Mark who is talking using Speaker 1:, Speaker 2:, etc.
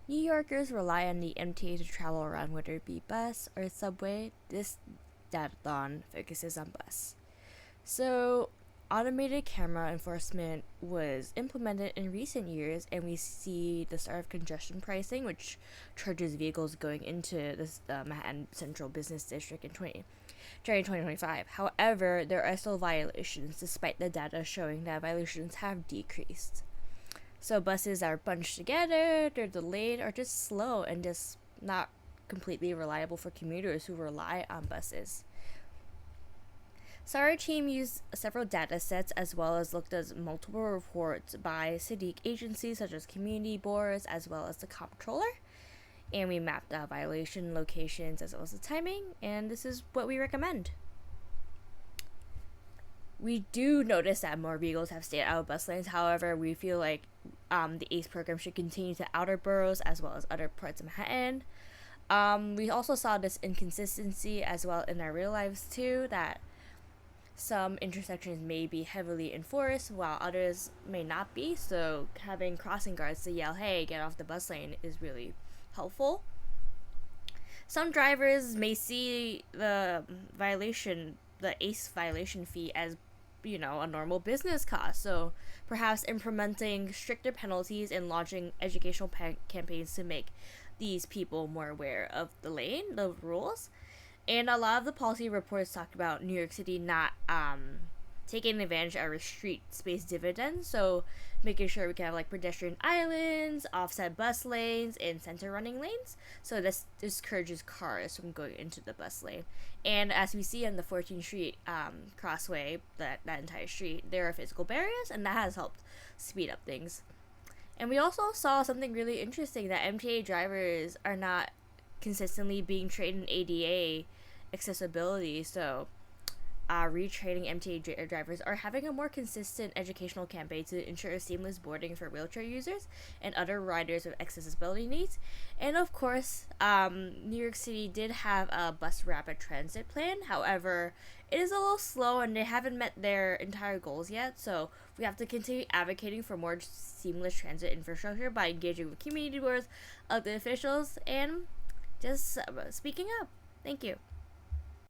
Speaker 1: New Yorkers rely on the MTA to travel around, whether it be bus or subway. This Datathon focuses on bus. So, automated camera enforcement was implemented in recent years, and we see the start of congestion pricing, which charges vehicles going into this Manhattan Central Business District during 2025. However, there are still violations, despite the data showing that violations have decreased. So buses are bunched together, they're delayed, or just slow and just not completely reliable for commuters who rely on buses. So our team used several data sets as well as looked at multiple reports by city agencies such as community boards as well as the comptroller. And we mapped out violation locations as well as the timing, and this is what we recommend. We do notice that more vehicles have stayed out of bus lanes. However, we feel like the ACE program should continue to outer boroughs as well as other parts of Manhattan. We also saw this inconsistency as well in our real lives too, that some intersections may be heavily enforced while others may not be. So having crossing guards to yell, "Hey, get off the bus lane," is really helpful. Some drivers may see the ACE violation fee as a normal business cost. So perhaps implementing stricter penalties and launching educational campaigns to make these people more aware of the rules. And a lot of the policy reports talked about New York City not taking advantage of our street space dividends. So making sure we can have like pedestrian islands, offset bus lanes, and center running lanes. So this discourages cars from going into the bus lane. And as we see on the 14th Street crossway, that entire street, there are physical barriers, and that has helped speed up things. And we also saw something really interesting, that MTA drivers are not consistently being trained in ADA accessibility. So retraining MTA drivers are having a more consistent educational campaign to ensure seamless boarding for wheelchair users and other riders with accessibility needs. And of course, New York City did have a bus rapid transit plan. However, it is a little slow and they haven't met their entire goals yet. So we have to continue advocating for more seamless transit infrastructure by engaging with community boards, elected officials, and just speaking up. Thank you.